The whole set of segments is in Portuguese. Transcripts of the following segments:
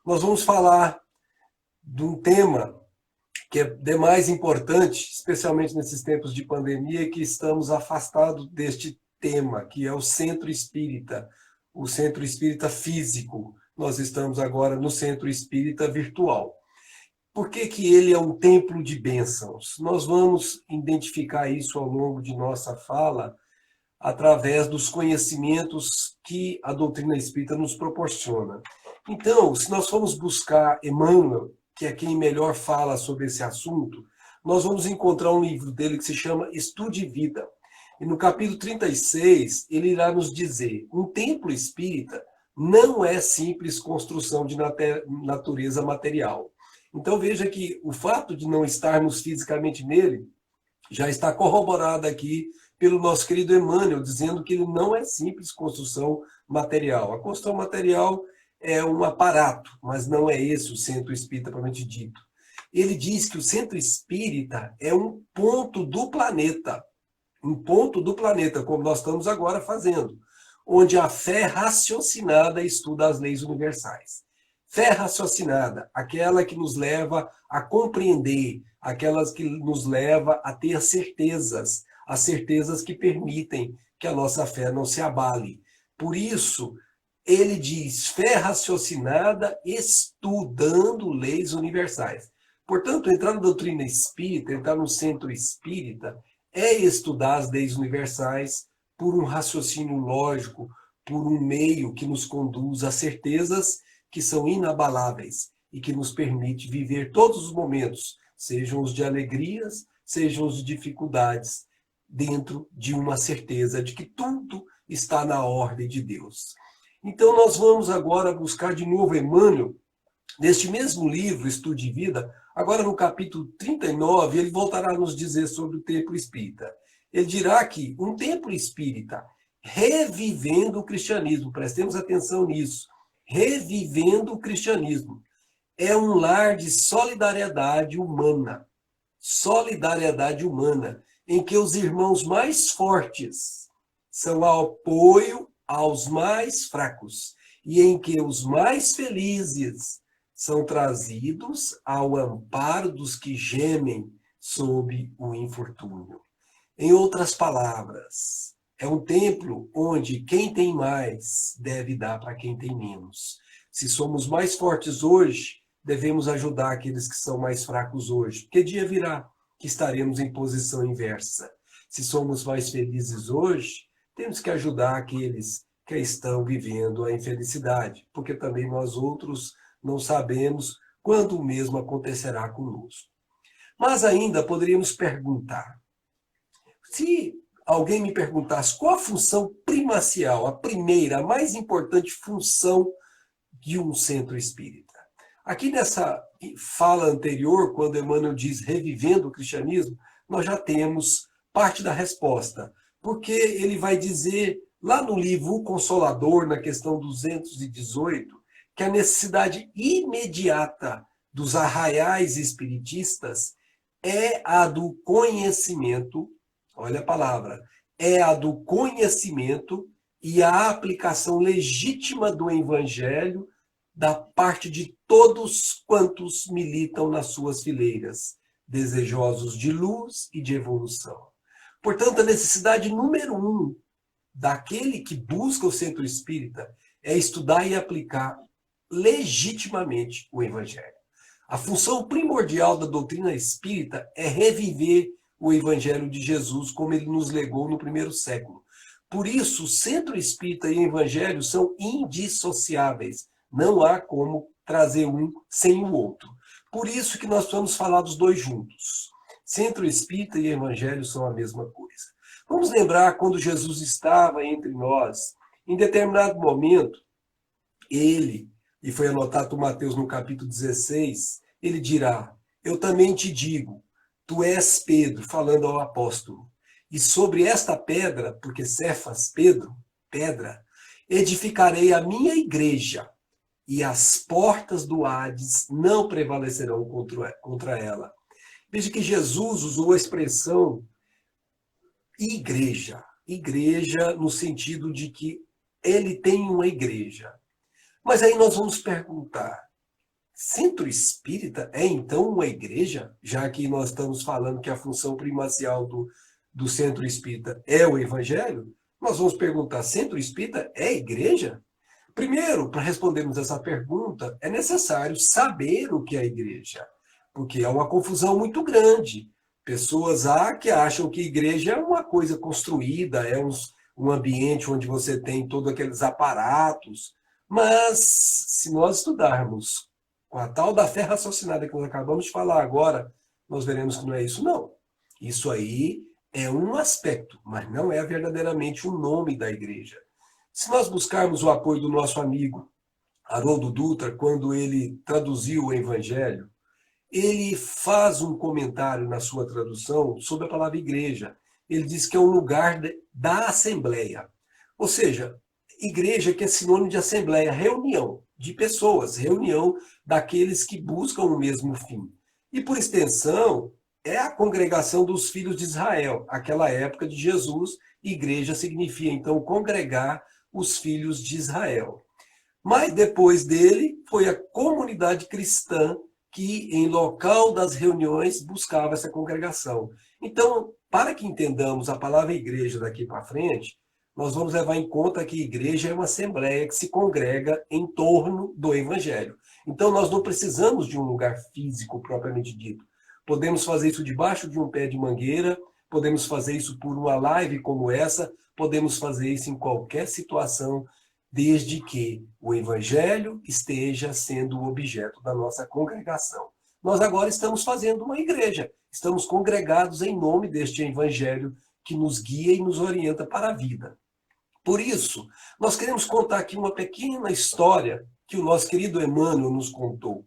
nós vamos falar de um tema que é demais importante, especialmente nesses tempos de pandemia, que estamos afastados deste tema, que é o centro espírita físico. Nós estamos agora no centro espírita virtual. Por que que ele é um templo de bênçãos? Nós vamos identificar isso ao longo de nossa fala, através dos conhecimentos que a doutrina espírita nos proporciona. Então, se nós formos buscar Emmanuel, que é quem melhor fala sobre esse assunto, nós vamos encontrar um livro dele que se chama Estude Vida. E no capítulo 36, ele irá nos dizer: um templo espírita não é simples construção de natureza material. Então veja que o fato de não estarmos fisicamente nele já está corroborado aqui pelo nosso querido Emmanuel, dizendo que ele não é simples construção material. A construção material é um aparato, mas não é esse o centro espírita propriamente dito. Ele diz que o centro espírita é um ponto do planeta, como nós estamos agora fazendo, onde a fé raciocinada estuda as leis universais. Fé raciocinada, aquela que nos leva a compreender, aquelas que nos leva a ter certezas, as certezas que permitem que a nossa fé não se abale. Por isso, ele diz fé raciocinada estudando leis universais. Portanto, entrar na doutrina espírita, entrar no centro espírita, é estudar as leis universais por um raciocínio lógico, por um meio que nos conduz a certezas que são inabaláveis e que nos permite viver todos os momentos, sejam os de alegrias, sejam os de dificuldades, dentro de uma certeza de que tudo está na ordem de Deus. Então nós vamos agora buscar de novo Emmanuel, neste mesmo livro, Estude Vida, agora no capítulo 39, ele voltará a nos dizer sobre o templo espírita. Ele dirá que um templo espírita, revivendo o cristianismo, prestemos atenção nisso, revivendo o cristianismo, é um lar de solidariedade humana, em que os irmãos mais fortes são apoio aos mais fracos, e em que os mais felizes são trazidos ao amparo dos que gemem sob o infortúnio. Em outras palavras, é um templo onde quem tem mais deve dar para quem tem menos. Se somos mais fortes hoje, devemos ajudar aqueles que são mais fracos hoje, porque dia virá que estaremos em posição inversa. Se somos mais felizes hoje, temos que ajudar aqueles que estão vivendo a infelicidade, porque também nós outros não sabemos quando o mesmo acontecerá conosco. Mas ainda poderíamos perguntar, se alguém me perguntasse qual a função primacial, a primeira, a mais importante função de um centro espírita. Aqui nessa fala anterior, quando Emmanuel diz revivendo o cristianismo, nós já temos parte da resposta, porque ele vai dizer lá no livro O Consolador, na questão 218, que a necessidade imediata dos arraiais espiritistas é a do conhecimento, olha a palavra, é a do conhecimento e a aplicação legítima do evangelho da parte de todos quantos militam nas suas fileiras, desejosos de luz e de evolução. Portanto, a necessidade número 1 daquele que busca o centro espírita é estudar e aplicar legitimamente o evangelho. A função primordial da doutrina espírita é reviver o evangelho de Jesus como ele nos legou no primeiro século. Por isso, o centro espírita e o evangelho são indissociáveis. Não há como trazer um sem o outro. Por isso que nós vamos falar dos dois juntos. Centro espírita e evangelho são a mesma coisa. Vamos lembrar quando Jesus estava entre nós, em determinado momento, ele, e foi anotado por Mateus no capítulo 16, ele dirá: eu também te digo, tu és Pedro, falando ao apóstolo, e sobre esta pedra, porque Cefas, Pedro, pedra, edificarei a minha igreja, e as portas do Hades não prevalecerão contra ela. Veja que Jesus usou a expressão igreja. Igreja no sentido de que ele tem uma igreja. Mas aí nós vamos perguntar, Centro espírita é então uma igreja? Já que nós estamos falando que a função primacial do centro espírita é o evangelho, nós vamos perguntar: centro espírita é igreja? Primeiro, para respondermos essa pergunta, é necessário saber o que é a igreja, porque é uma confusão muito grande. Pessoas há que acham que igreja é uma coisa construída, um ambiente onde você tem todos aqueles aparatos, mas se nós estudarmos com a tal da fé raciocinada que nós acabamos de falar agora, nós veremos que não é isso, não. Isso aí é um aspecto, mas não é verdadeiramente o nome da igreja. Se nós buscarmos o apoio do nosso amigo Haroldo Dutra, quando ele traduziu o Evangelho, ele faz um comentário na sua tradução sobre a palavra igreja. Ele diz que é um lugar da assembleia. Ou seja, igreja que é sinônimo de assembleia, reunião de pessoas, reunião daqueles que buscam o mesmo fim. E por extensão, é a congregação dos filhos de Israel. Aquela época de Jesus, igreja significa então congregar os filhos de Israel. Mas depois dele foi a comunidade cristã que, em local das reuniões, buscava essa congregação. Então, para que entendamos a palavra igreja daqui para frente, nós vamos levar em conta que igreja é uma assembleia que se congrega em torno do evangelho. Então, nós não precisamos de um lugar físico propriamente dito. Podemos fazer isso debaixo de um pé de mangueira, podemos fazer isso por uma live como essa, podemos fazer isso em qualquer situação, desde que o evangelho esteja sendo o objeto da nossa congregação. Nós agora estamos fazendo uma igreja, estamos congregados em nome deste evangelho que nos guia e nos orienta para a vida. Por isso, nós queremos contar aqui uma pequena história que o nosso querido Emmanuel nos contou.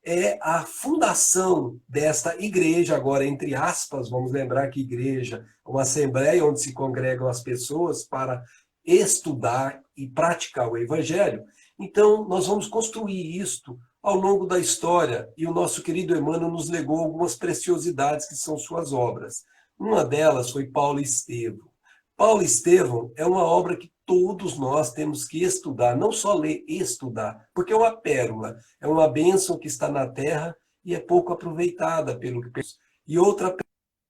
É a fundação desta igreja, agora entre aspas, vamos lembrar que igreja é uma assembleia onde se congregam as pessoas para estudar e praticar o evangelho. Então, nós vamos construir isto ao longo da história, e o nosso querido Emmanuel nos legou algumas preciosidades que são suas obras. Uma delas foi Paulo e Estevão. Paulo e Estevão é uma obra que todos nós temos que estudar, não só ler, estudar, porque é uma pérola, é uma bênção que está na terra e é pouco aproveitada pelo que penso. E outra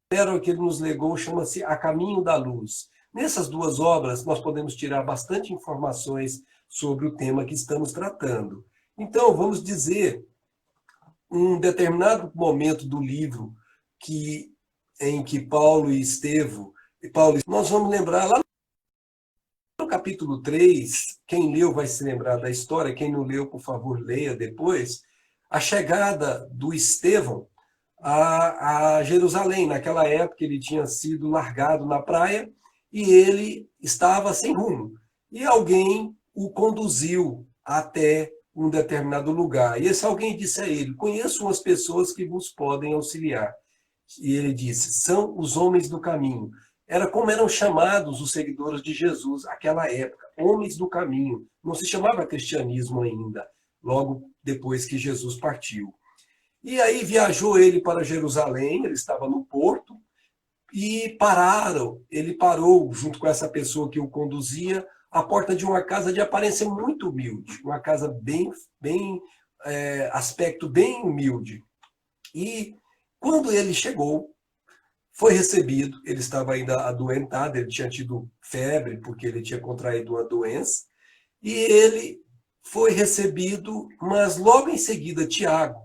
pérola que ele nos legou chama-se A Caminho da Luz. Nessas duas obras, nós podemos tirar bastante informações sobre o tema que estamos tratando. Então, vamos dizer, um determinado momento do livro em que Paulo e Estevão, nós vamos lembrar lá no capítulo 3, quem leu vai se lembrar da história, quem não leu, por favor, leia depois, a chegada do Estevão a Jerusalém. Naquela época ele tinha sido largado na praia e ele estava sem rumo. E alguém o conduziu até um determinado lugar. E esse alguém disse a ele: conheço umas pessoas que vos podem auxiliar. E ele disse: são os homens do caminho. Era como eram chamados os seguidores de Jesus naquela época, homens do caminho. Não se chamava cristianismo ainda, logo depois que Jesus partiu. E aí viajou ele para Jerusalém, ele estava no porto, e ele parou junto com essa pessoa que o conduzia, à porta de uma casa de aparência muito humilde, uma casa aspecto bem humilde. E quando ele chegou, foi recebido, ele estava ainda adoentado, ele tinha tido febre, porque ele tinha contraído uma doença, e ele foi recebido, mas logo em seguida Tiago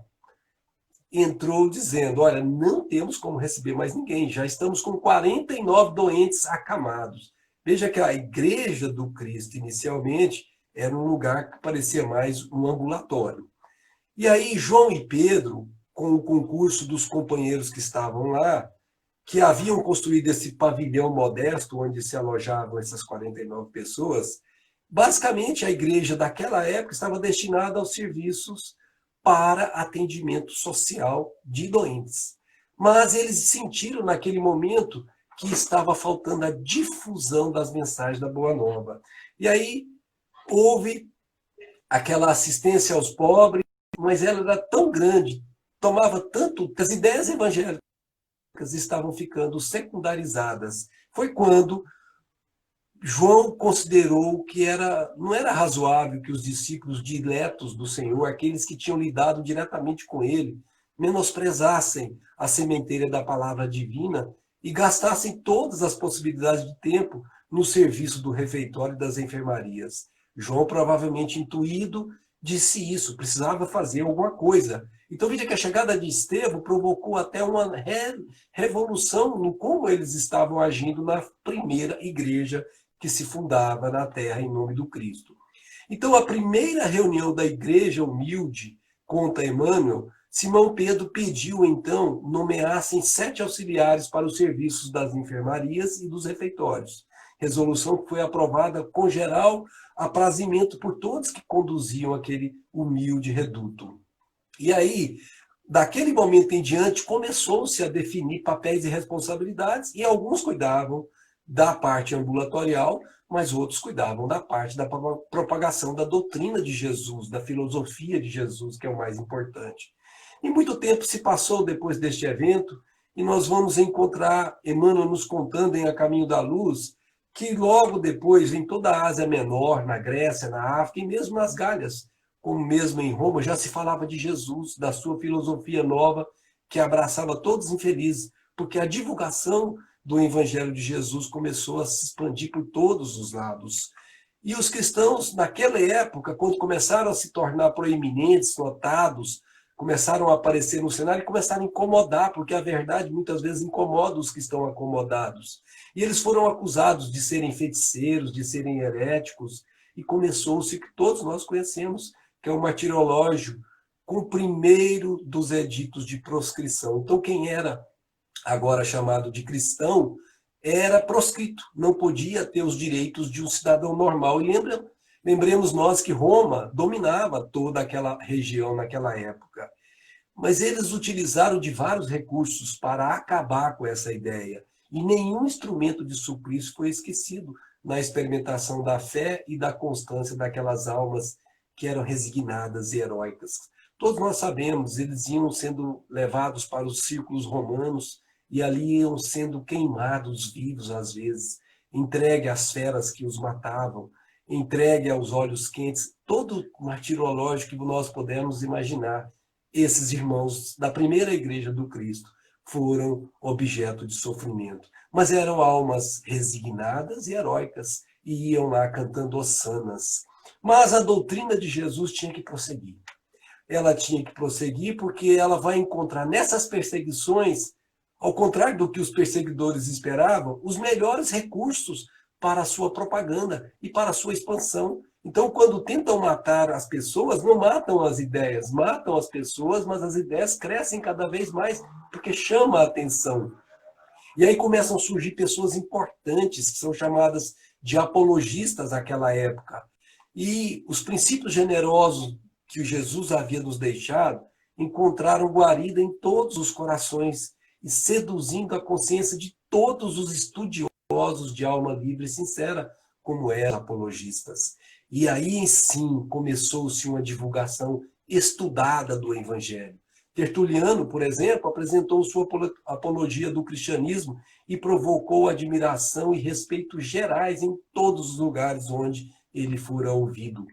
entrou dizendo: olha, não temos como receber mais ninguém, já estamos com 49 doentes acamados. Veja que a igreja do Cristo, inicialmente, era um lugar que parecia mais um ambulatório. E aí João e Pedro, com o concurso dos companheiros que estavam lá, que haviam construído esse pavilhão modesto onde se alojavam essas 49 pessoas, basicamente a igreja daquela época estava destinada aos serviços para atendimento social de doentes. Mas eles sentiram naquele momento que estava faltando a difusão das mensagens da Boa Nova. E aí houve aquela assistência aos pobres, mas ela era tão grande, tomava tanto, que as ideias evangélicas estavam ficando secundarizadas. Foi quando João considerou que não era razoável que os discípulos diletos do Senhor, aqueles que tinham lidado diretamente com ele, menosprezassem a sementeira da palavra divina e gastassem todas as possibilidades de tempo no serviço do refeitório e das enfermarias. João, provavelmente intuído, disse isso, precisava fazer alguma coisa. Então, veja que a chegada de Estevão provocou até uma revolução no como eles estavam agindo na primeira igreja que se fundava na terra em nome do Cristo. Então, a primeira reunião da igreja humilde, conta Emmanuel, Simão Pedro pediu, então, nomeassem 7 auxiliares para os serviços das enfermarias e dos refeitórios. Resolução que foi aprovada com geral aprazimento por todos que conduziam aquele humilde reduto. E aí, daquele momento em diante, começou-se a definir papéis e responsabilidades, e alguns cuidavam da parte ambulatorial, mas outros cuidavam da parte da propagação da doutrina de Jesus, da filosofia de Jesus, que é o mais importante. E muito tempo se passou depois deste evento, e nós vamos encontrar Emmanuel nos contando em A Caminho da Luz, que logo depois, em toda a Ásia Menor, na Grécia, na África e mesmo nas Galhas, como mesmo em Roma, já se falava de Jesus, da sua filosofia nova, que abraçava todos infelizes, porque a divulgação do Evangelho de Jesus começou a se expandir por todos os lados. E os cristãos, naquela época, quando começaram a se tornar proeminentes, notados, começaram a aparecer no cenário e começaram a incomodar, porque a verdade muitas vezes incomoda os que estão acomodados. E eles foram acusados de serem feiticeiros, de serem heréticos, e começou-se que todos nós conhecemos, que é o martirológio, com o primeiro dos editos de proscrição. Então, quem era agora chamado de cristão, era proscrito, não podia ter os direitos de um cidadão normal. E lembremos nós que Roma dominava toda aquela região naquela época. Mas eles utilizaram de vários recursos para acabar com essa ideia. E nenhum instrumento de suplício foi esquecido na experimentação da fé e da constância daquelas almas que eram resignadas e heróicas. Todos nós sabemos, eles iam sendo levados para os círculos romanos, e ali iam sendo queimados vivos, às vezes, entregue às feras que os matavam, entregue aos olhos quentes, todo o martirológio que nós podemos imaginar. Esses irmãos da primeira igreja do Cristo foram objeto de sofrimento. Mas eram almas resignadas e heróicas, e iam lá cantando hossanas. Mas a doutrina de Jesus tinha que prosseguir. Ela tinha que prosseguir porque ela vai encontrar nessas perseguições, ao contrário do que os perseguidores esperavam, os melhores recursos para a sua propaganda e para a sua expansão. Então, quando tentam matar as pessoas, não matam as ideias, matam as pessoas, mas as ideias crescem cada vez mais, porque chama a atenção. E aí começam a surgir pessoas importantes, que são chamadas de apologistas naquela época. E os princípios generosos que Jesus havia nos deixado encontraram guarida em todos os corações, e seduzindo a consciência de todos os estudiosos de alma livre e sincera, como eram apologistas. E aí, sim, começou-se uma divulgação estudada do Evangelho. Tertuliano, por exemplo, apresentou sua apologia do cristianismo e provocou admiração e respeito gerais em todos os lugares onde ele fora ouvido.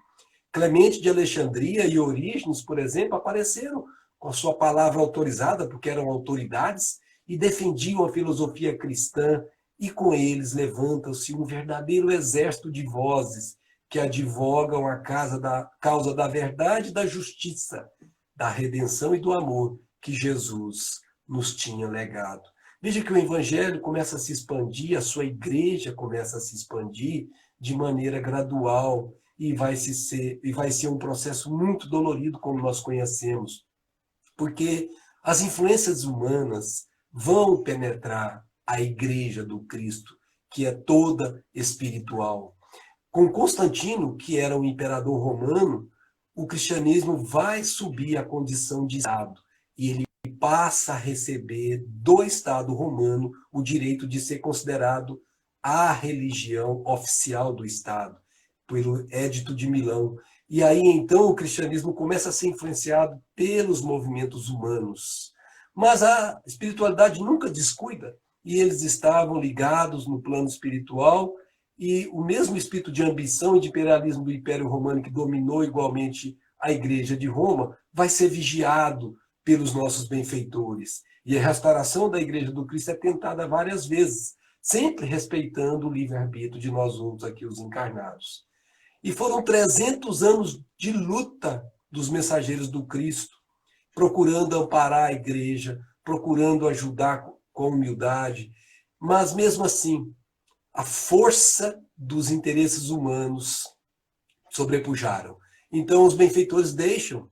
Clemente de Alexandria e Orígenes, por exemplo, apareceram com sua palavra autorizada, porque eram autoridades, e defendiam a filosofia cristã, e com eles levanta-se um verdadeiro exército de vozes que advogam a causa da verdade e da justiça, da redenção e do amor que Jesus nos tinha legado. Veja que o Evangelho começa a se expandir, a sua igreja começa a se expandir de maneira gradual, e vai ser um processo muito dolorido, como nós conhecemos, porque as influências humanas vão penetrar a igreja do Cristo, que é toda espiritual. Com Constantino, que era um imperador romano, o cristianismo vai subir à condição de Estado, e ele passa a receber do Estado romano o direito de ser considerado a religião oficial do Estado, pelo Édito de Milão. E aí, então, o cristianismo começa a ser influenciado pelos movimentos humanos. Mas a espiritualidade nunca descuida, e eles estavam ligados no plano espiritual, e o mesmo espírito de ambição e de imperialismo do Império Romano que dominou igualmente a Igreja de Roma vai ser vigiado pelos nossos benfeitores. E a restauração da Igreja do Cristo é tentada várias vezes, sempre respeitando o livre-arbítrio de nós outros aqui, os encarnados. E foram 300 anos de luta dos mensageiros do Cristo, procurando amparar a igreja, procurando ajudar com humildade, mas mesmo assim, a força dos interesses humanos sobrepujaram. Então, os benfeitores deixam,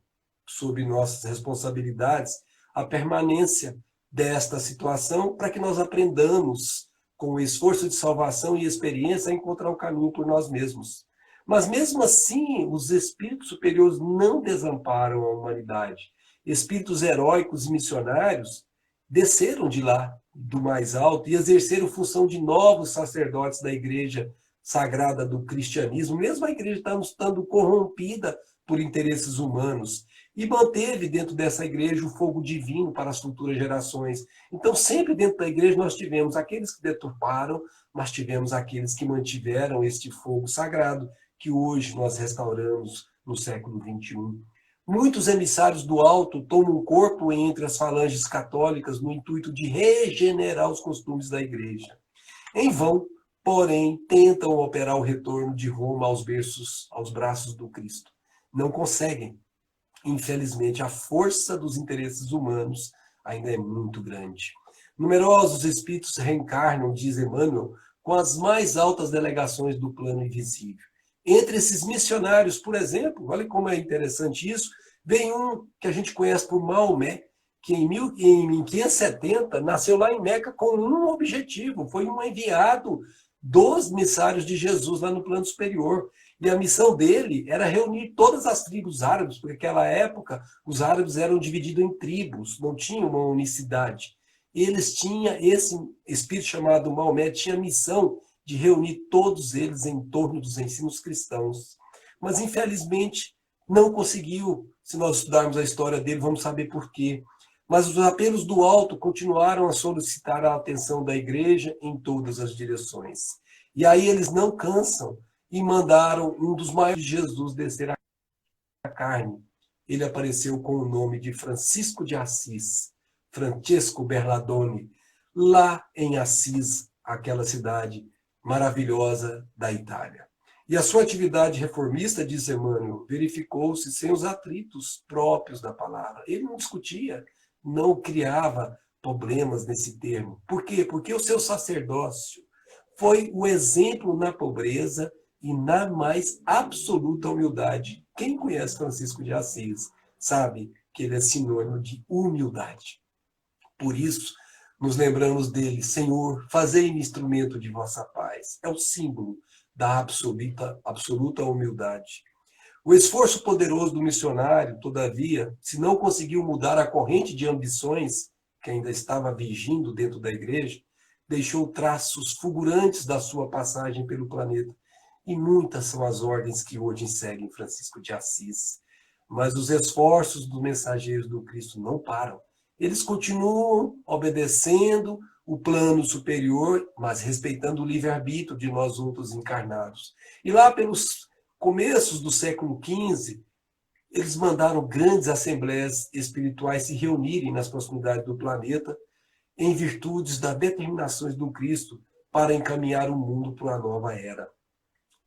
sob nossas responsabilidades, a permanência desta situação para que nós aprendamos, com o esforço de salvação e experiência, a encontrar o caminho por nós mesmos. Mas, mesmo assim, os espíritos superiores não desamparam a humanidade. Espíritos heróicos e missionários desceram de lá, do mais alto, e exerceram função de novos sacerdotes da Igreja Sagrada do cristianismo, mesmo a Igreja estando corrompida por interesses humanos, e manteve dentro dessa Igreja o fogo divino para as futuras gerações. Então, sempre dentro da Igreja nós tivemos aqueles que deturparam, mas tivemos aqueles que mantiveram este fogo sagrado, que hoje nós restauramos no século XXI. Muitos emissários do alto tomam corpo entre as falanges católicas no intuito de regenerar os costumes da Igreja. Em vão, porém, tentam operar o retorno de Roma aos braços do Cristo. Não conseguem. Infelizmente, a força dos interesses humanos ainda é muito grande. Numerosos espíritos reencarnam, diz Emmanuel, com as mais altas delegações do plano invisível. Entre esses missionários, por exemplo, olha como é interessante isso, vem um que a gente conhece por Maomé, que em 1570 nasceu lá em Meca com um objetivo, foi um enviado dos missários de Jesus lá no plano superior. E a missão dele era reunir todas as tribos árabes, porque naquela época os árabes eram divididos em tribos, não tinham uma unicidade. Eles tinham, esse espírito chamado Maomé tinha a missão de reunir todos eles em torno dos ensinos cristãos. Mas, infelizmente, não conseguiu. Se nós estudarmos a história dele, vamos saber por quê. Mas os apelos do alto continuaram a solicitar a atenção da igreja em todas as direções. E aí eles não cansam e mandaram um dos maiores de Jesus descer a carne. Ele apareceu com o nome de Francisco de Assis, Francesco Bernardone, lá em Assis, aquela cidade maravilhosa da Itália. E a sua atividade reformista, diz Emmanuel, verificou-se sem os atritos próprios da palavra. Ele não discutia, não criava problemas nesse termo. Por quê? Porque o seu sacerdócio foi o exemplo na pobreza e na mais absoluta humildade. Quem conhece Francisco de Assis sabe que ele é sinônimo de humildade. Por isso, nos lembramos dele, Senhor, fazei-me instrumento de vossa paz. É o símbolo da absoluta humildade. O esforço poderoso do missionário, todavia, se não conseguiu mudar a corrente de ambições que ainda estava vigindo dentro da igreja, deixou traços fulgurantes da sua passagem pelo planeta. E muitas são as ordens que hoje seguem Francisco de Assis. Mas os esforços dos mensageiros do Cristo não param. Eles continuam obedecendo o plano superior, mas respeitando o livre-arbítrio de nós outros encarnados. E lá pelos começos do século XV, eles mandaram grandes assembleias espirituais se reunirem nas proximidades do planeta em virtudes das determinações do Cristo para encaminhar o mundo para uma nova era.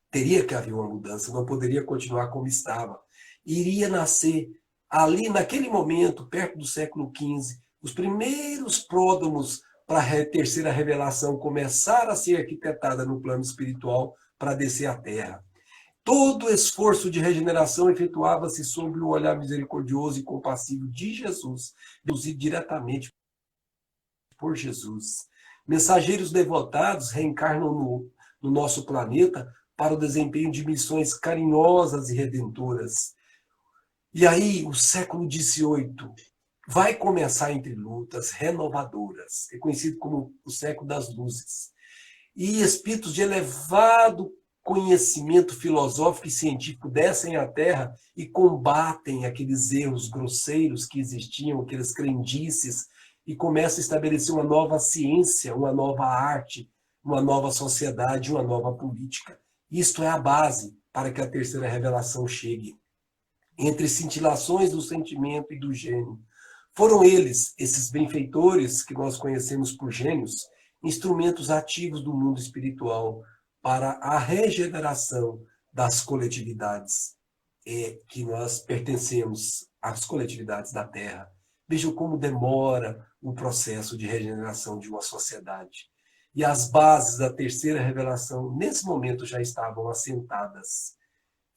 Teria que haver uma mudança, não poderia continuar como estava. Iria nascer ali, naquele momento, perto do século XV, os primeiros pródromos para a terceira revelação começar a ser arquitetada no plano espiritual para descer à Terra. Todo o esforço de regeneração efetuava-se sob o olhar misericordioso e compassivo de Jesus, conduzido diretamente por Jesus. Mensageiros devotados reencarnam no nosso planeta para o desempenho de missões carinhosas e redentoras. E aí, o século XVIII vai começar entre lutas renovadoras, é conhecido como o século das luzes. E espíritos de elevado conhecimento filosófico e científico descem à Terra e combatem aqueles erros grosseiros que existiam, aquelas crendices, e começam a estabelecer uma nova ciência, uma nova arte, uma nova sociedade, uma nova política. Isto é a base para que a terceira revelação chegue. Entre cintilações do sentimento e do gênio. Foram eles, esses benfeitores que nós conhecemos por gênios, instrumentos ativos do mundo espiritual para a regeneração das coletividades que nós pertencemos às coletividades da Terra. Vejam como demora o processo de regeneração de uma sociedade. E as bases da terceira revelação, nesse momento, já estavam assentadas.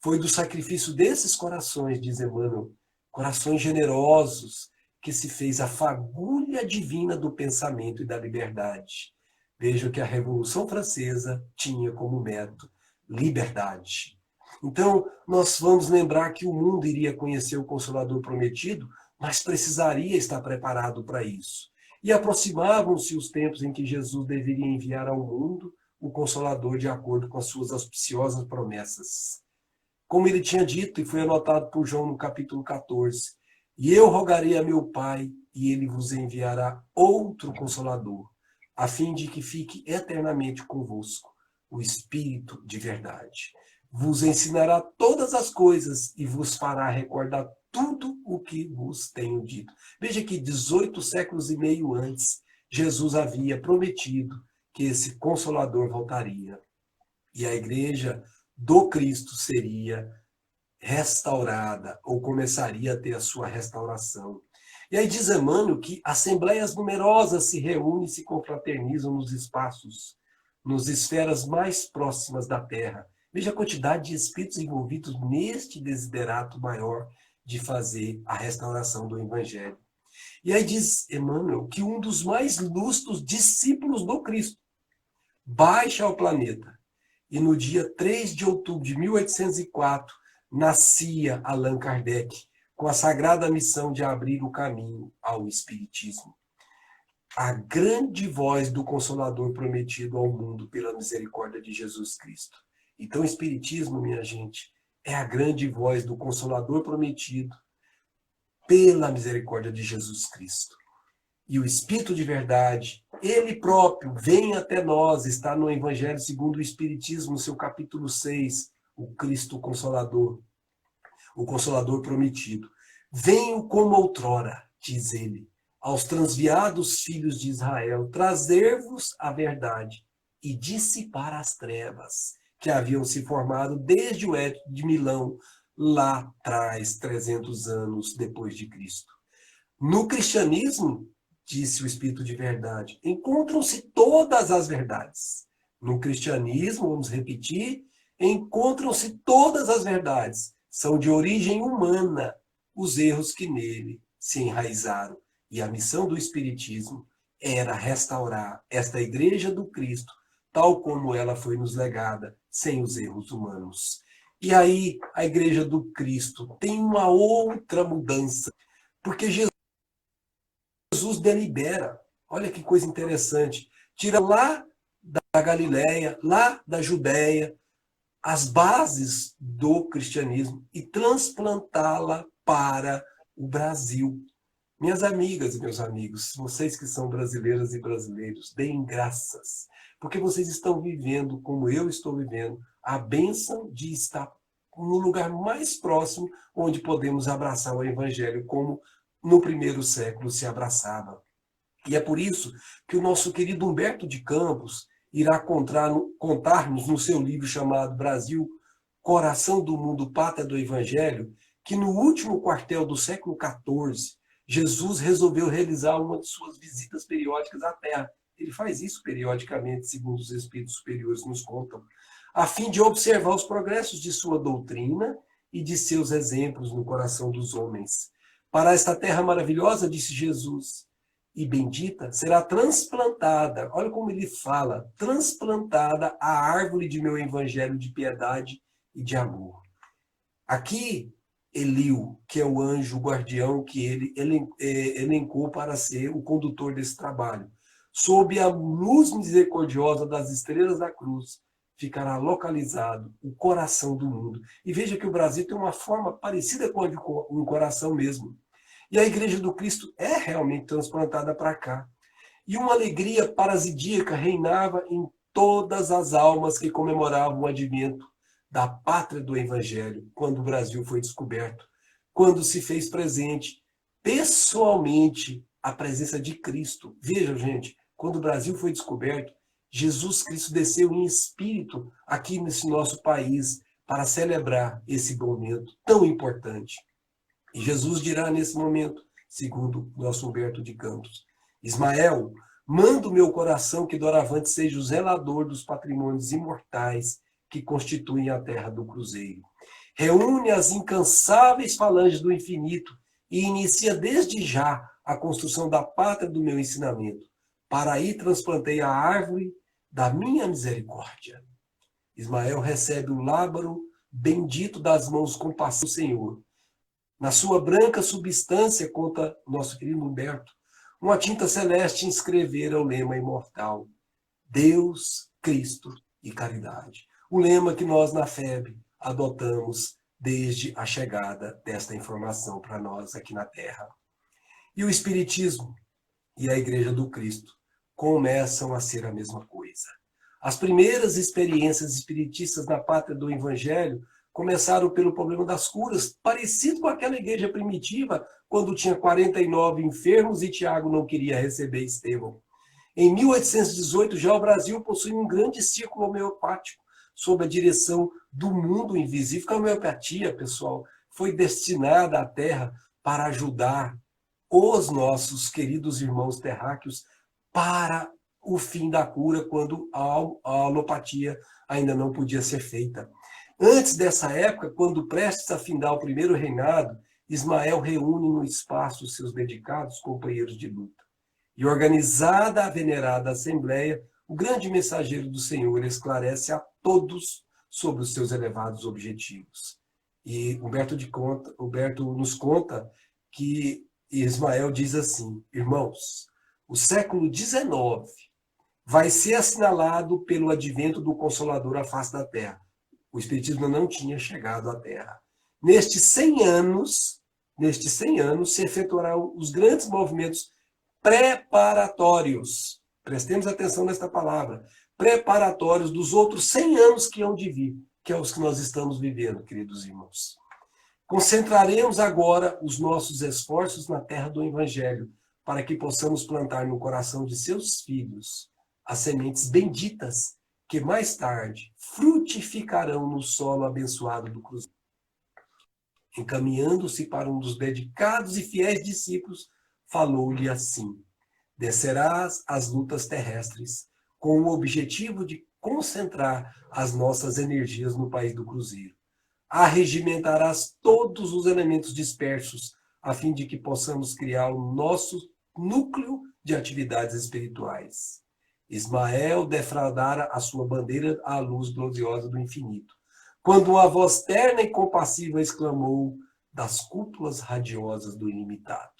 Foi do sacrifício desses corações, diz Emmanuel, corações generosos, que se fez a fagulha divina do pensamento e da liberdade. Vejam que a Revolução Francesa tinha como método liberdade. Então, nós vamos lembrar que o mundo iria conhecer o Consolador prometido, mas precisaria estar preparado para isso. E aproximavam-se os tempos em que Jesus deveria enviar ao mundo o Consolador de acordo com as suas auspiciosas promessas. Como ele tinha dito, e foi anotado por João no capítulo 14, e eu rogarei a meu Pai, e ele vos enviará outro Consolador, a fim de que fique eternamente convosco, o Espírito de verdade. Vos ensinará todas as coisas e vos fará recordar tudo o que vos tenho dito. Veja que 18 séculos e meio antes, Jesus havia prometido que esse Consolador voltaria. E a igreja do Cristo seria restaurada, ou começaria a ter a sua restauração. E aí diz Emmanuel que assembleias numerosas se reúnem e se confraternizam nos espaços, nas esferas mais próximas da Terra. Veja a quantidade de espíritos envolvidos neste desiderato maior de fazer a restauração do Evangelho. E aí diz Emmanuel que um dos mais lustros discípulos do Cristo baixa ao planeta. E no dia 3 de outubro de 1804, nascia Allan Kardec, com a sagrada missão de abrir o caminho ao Espiritismo. A grande voz do Consolador prometido ao mundo pela misericórdia de Jesus Cristo. Então, o Espiritismo, minha gente, é a grande voz do Consolador prometido pela misericórdia de Jesus Cristo. E o Espírito de verdade, ele próprio, vem até nós, está no Evangelho segundo o Espiritismo, no seu capítulo 6, o Cristo Consolador, o Consolador prometido. Venho como outrora, diz ele, aos transviados filhos de Israel, trazer-vos a verdade e dissipar as trevas que haviam se formado desde o Édito de Milão, lá atrás, 300 anos depois de Cristo. No cristianismo, disse o Espírito de verdade, encontram-se todas as verdades. No cristianismo, vamos repetir, encontram-se todas as verdades. São de origem humana os erros que nele se enraizaram. E a missão do Espiritismo era restaurar esta Igreja do Cristo, tal como ela foi nos legada, sem os erros humanos. E aí, a Igreja do Cristo tem uma outra mudança, porque Jesus delibera. Olha que coisa interessante. Tira lá da Galileia, lá da Judéia, as bases do cristianismo e transplantá-la para o Brasil. Minhas amigas e meus amigos, vocês que são brasileiras e brasileiros, deem graças, porque vocês estão vivendo, como eu estou vivendo, a bênção de estar no lugar mais próximo onde podemos abraçar o Evangelho, como no primeiro século se abraçava. E é por isso que o nosso querido Humberto de Campos irá contar-nos no seu livro chamado Brasil, Coração do Mundo, Pátria do Evangelho, que no último quartel do século XIV, Jesus resolveu realizar uma de suas visitas periódicas à Terra. Ele faz isso periodicamente, segundo os espíritos superiores nos contam, a fim de observar os progressos de sua doutrina e de seus exemplos no coração dos homens. Para esta terra maravilhosa, disse Jesus, e bendita, será transplantada, olha como ele fala, transplantada a árvore de meu evangelho de piedade e de amor. Aqui, Eliu, que é o anjo guardião que ele elencou para ser o condutor desse trabalho, sob a luz misericordiosa das estrelas da cruz, ficará localizado o coração do mundo. E veja que o Brasil tem uma forma parecida com a de um coração mesmo. E a Igreja do Cristo é realmente transplantada para cá. E uma alegria parasíaca reinava em todas as almas que comemoravam o advento da pátria do Evangelho, quando o Brasil foi descoberto, quando se fez presente pessoalmente a presença de Cristo. Veja, gente, quando o Brasil foi descoberto, Jesus Cristo desceu em espírito aqui nesse nosso país para celebrar esse momento tão importante. E Jesus dirá nesse momento, segundo nosso Humberto de Campos: Ismael, manda o meu coração que doravante seja o zelador dos patrimônios imortais que constituem a terra do cruzeiro. Reúne as incansáveis falanges do infinito e inicia desde já a construção da pátria do meu ensinamento. Para aí transplantei a árvore da minha misericórdia. Ismael recebe o lábaro bendito das mãos compassivas do Senhor. Na sua branca substância, conta nosso querido Humberto, uma tinta celeste inscrevera o lema imortal: Deus, Cristo e caridade. O lema que nós na FEB adotamos desde a chegada desta informação para nós aqui na Terra. E o Espiritismo e a Igreja do Cristo começam a ser a mesma coisa. As primeiras experiências espiritistas na pátria do Evangelho começaram pelo problema das curas, parecido com aquela igreja primitiva, quando tinha 49 enfermos e Tiago não queria receber Estevão. Em 1818, já o Brasil possui um grande círculo homeopático, sob a direção do mundo invisível. A homeopatia, pessoal, foi destinada à Terra para ajudar os nossos queridos irmãos terráqueos para o fim da cura, quando a alopatia ainda não podia ser feita. Antes dessa época, quando prestes a findar o primeiro reinado, Ismael reúne no espaço seus dedicados companheiros de luta. E organizada a venerada Assembleia, o grande mensageiro do Senhor esclarece a todos sobre os seus elevados objetivos. E Humberto nos conta que Ismael diz assim: irmãos, o século XIX vai ser assinalado pelo advento do Consolador à face da Terra. O Espiritismo não tinha chegado à Terra. Nestes 100 anos, se efetuarão os grandes movimentos preparatórios. Prestemos atenção nesta palavra. Preparatórios dos outros 100 anos que hão de vir, que é os que nós estamos vivendo, queridos irmãos. Concentraremos agora os nossos esforços na terra do Evangelho, para que possamos plantar no coração de seus filhos as sementes benditas que mais tarde frutificarão no solo abençoado do cruzeiro. Encaminhando-se para um dos dedicados e fiéis discípulos, falou-lhe assim: descerás às lutas terrestres, com o objetivo de concentrar as nossas energias no país do cruzeiro. Arregimentarás todos os elementos dispersos, a fim de que possamos criar o nosso núcleo de atividades espirituais. Ismael defraudara a sua bandeira à luz gloriosa do infinito, quando uma voz terna e compassiva exclamou das cúpulas radiosas do ilimitado: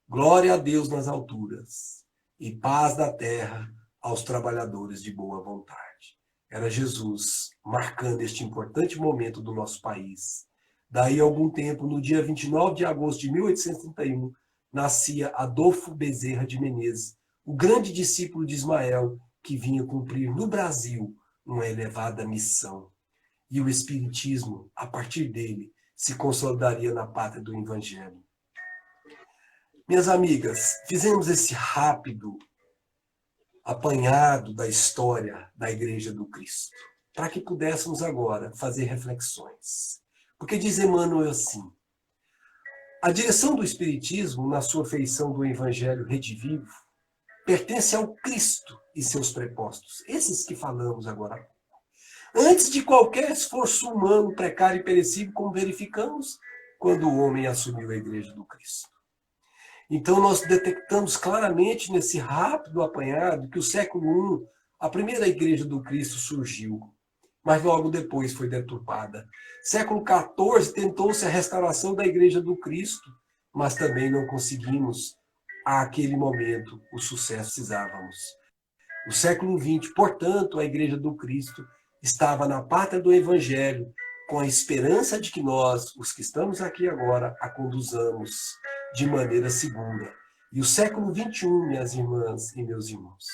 glória a Deus nas alturas e paz da terra aos trabalhadores de boa vontade. Era Jesus marcando este importante momento do nosso país. Daí a algum tempo, no dia 29 de agosto de 1831, nascia Adolfo Bezerra de Menezes, o grande discípulo de Ismael, que vinha cumprir no Brasil uma elevada missão. E o Espiritismo, a partir dele, se consolidaria na pátria do Evangelho. Minhas amigas, fizemos esse rápido apanhado da história da Igreja do Cristo, para que pudéssemos agora fazer reflexões. Porque diz Emmanuel assim: a direção do Espiritismo, na sua feição do Evangelho redivivo, pertence ao Cristo e seus prepostos, esses que falamos agora. Antes de qualquer esforço humano precário e perecível, como verificamos quando o homem assumiu a Igreja do Cristo. Então nós detectamos claramente nesse rápido apanhado que o século I, a primeira Igreja do Cristo surgiu, mas logo depois foi deturpada. Século XIV tentou-se a restauração da Igreja do Cristo, mas também não conseguimos, àquele momento, o sucesso que precisávamos. O século XX, portanto, a Igreja do Cristo estava na pátria do Evangelho, com a esperança de que nós, os que estamos aqui agora, a conduzamos de maneira segura. E o século XXI, minhas irmãs e meus irmãos,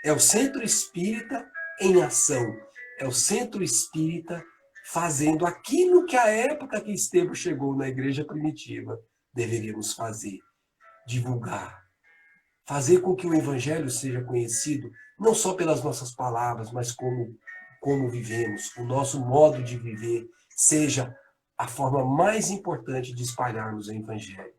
é o centro espírita em ação. É o centro espírita fazendo aquilo que a época que Estevão chegou na igreja primitiva deveríamos fazer: divulgar, fazer com que o evangelho seja conhecido não só pelas nossas palavras, mas como vivemos, o nosso modo de viver seja a forma mais importante de espalharmos o evangelho.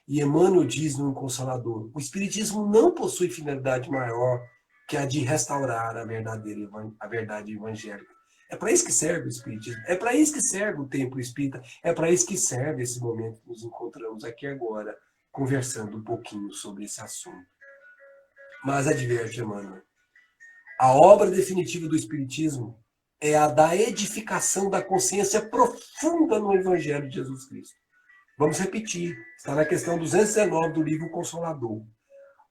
E Emmanuel diz no Consolador: o Espiritismo não possui finalidade maior que a de restaurar a verdade evangélica. É para isso que serve o Espiritismo, é para isso que serve o Templo Espírita, é para isso que serve esse momento que nos encontramos aqui agora, conversando um pouquinho sobre esse assunto. Mas adverte, Emmanuel, a obra definitiva do Espiritismo é a da edificação da consciência profunda no Evangelho de Jesus Cristo. Vamos repetir, está na questão 219 do livro Consolador.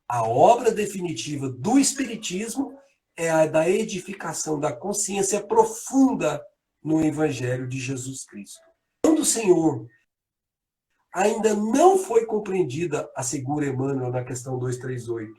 A obra definitiva do Espiritismo é a da edificação da consciência profunda no Evangelho de Jesus Cristo. Quando o Senhor ainda não foi compreendida, assegura Emmanuel na questão 238,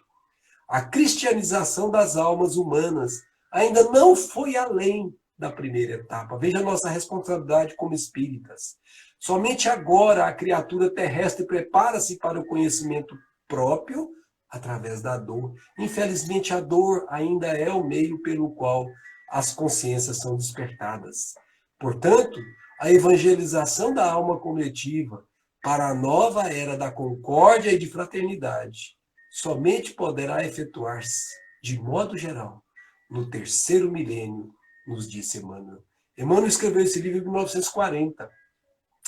a cristianização das almas humanas ainda não foi além da primeira etapa. Veja a nossa responsabilidade como espíritas. Somente agora a criatura terrestre prepara-se para o conhecimento próprio através da dor. Infelizmente, a dor ainda é o meio pelo qual as consciências são despertadas. Portanto, a evangelização da alma coletiva para a nova era da concórdia e de fraternidade somente poderá efetuar-se, de modo geral, no terceiro milênio, nos disse Emmanuel. Emmanuel escreveu esse livro em 1940.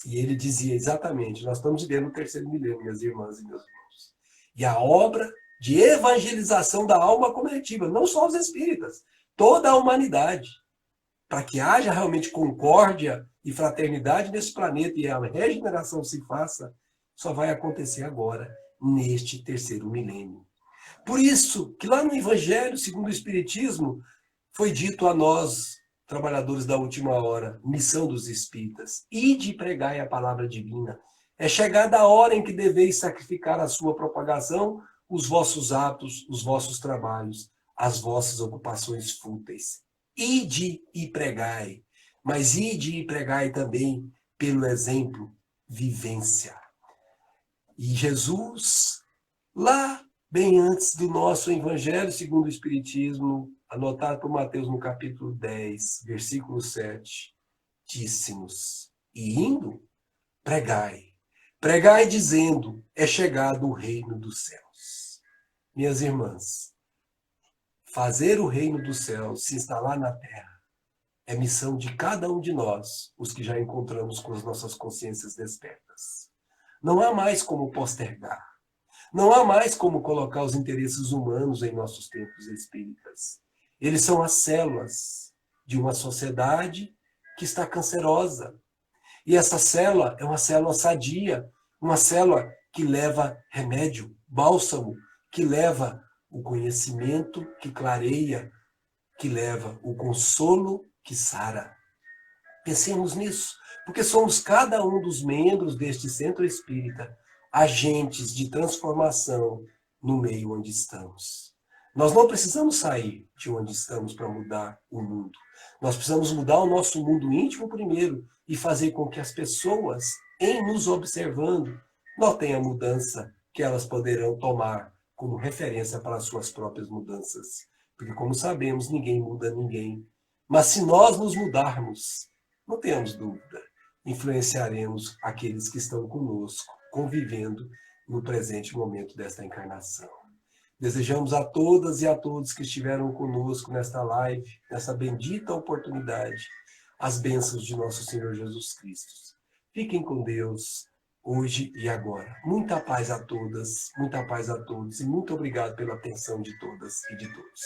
E ele dizia exatamente: nós estamos vivendo o terceiro milênio, minhas irmãs e meus irmãos. E a obra de evangelização da alma coletiva, não só os espíritas, toda a humanidade, para que haja realmente concórdia e fraternidade nesse planeta e a regeneração se faça, só vai acontecer agora, neste terceiro milênio. Por isso que lá no Evangelho, segundo o Espiritismo, foi dito a nós, trabalhadores da última hora, missão dos espíritas: ide pregai a palavra divina. É chegada a hora em que deveis sacrificar a sua propagação, os vossos atos, os vossos trabalhos, as vossas ocupações fúteis. Ide e pregai, mas ide e pregai também pelo exemplo, vivência. E Jesus, lá bem antes do nosso Evangelho segundo o Espiritismo, anotado por Mateus no capítulo 10, versículo 7, disse-nos: e indo, pregai. Pregai dizendo: é chegado o reino dos céus. Minhas irmãs, fazer o reino dos céus se instalar na terra é missão de cada um de nós, os que já encontramos com as nossas consciências despertas. Não há mais como postergar. Não há mais como colocar os interesses humanos em nossos templos espíritas. Eles são as células de uma sociedade que está cancerosa. E essa célula é uma célula sadia, uma célula que leva remédio, bálsamo, que leva o conhecimento, que clareia, que leva o consolo, que sara. Pensemos nisso, porque somos cada um dos membros deste centro espírita agentes de transformação no meio onde estamos. Nós não precisamos sair de onde estamos para mudar o mundo. Nós precisamos mudar o nosso mundo íntimo primeiro e fazer com que as pessoas, em nos observando, notem a mudança que elas poderão tomar como referência para as suas próprias mudanças. Porque, como sabemos, ninguém muda ninguém. Mas se nós nos mudarmos, não tenhamos dúvida, influenciaremos aqueles que estão conosco, convivendo no presente momento desta encarnação. Desejamos a todas e a todos que estiveram conosco nesta live, nessa bendita oportunidade, as bênçãos de nosso Senhor Jesus Cristo. Fiquem com Deus hoje e agora. Muita paz a todas, muita paz a todos e muito obrigado pela atenção de todas e de todos.